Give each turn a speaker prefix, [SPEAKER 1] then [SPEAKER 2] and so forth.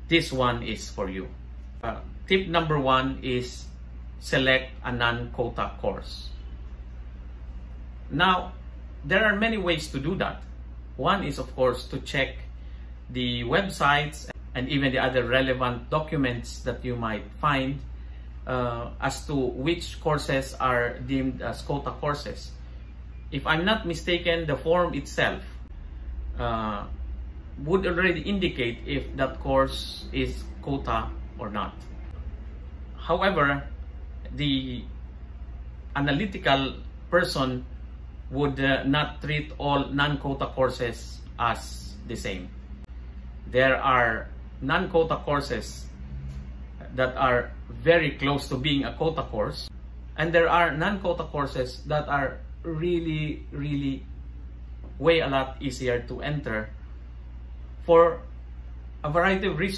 [SPEAKER 1] this one is for you. Tip number 1 is select a non-quota course. Now, there are many ways to do that. One is, of course, to check the websites and even the other relevant documents that you might find as to which courses are deemed as quota courses. If I'm not mistaken, the form itself would already indicate if that course is quota or not. However, the analytical person would not treat all non-quota courses as the same. There are non-quota courses that are very close to being a quota course, and there are non-quota courses that are really way a lot easier to enter for a variety of reasons.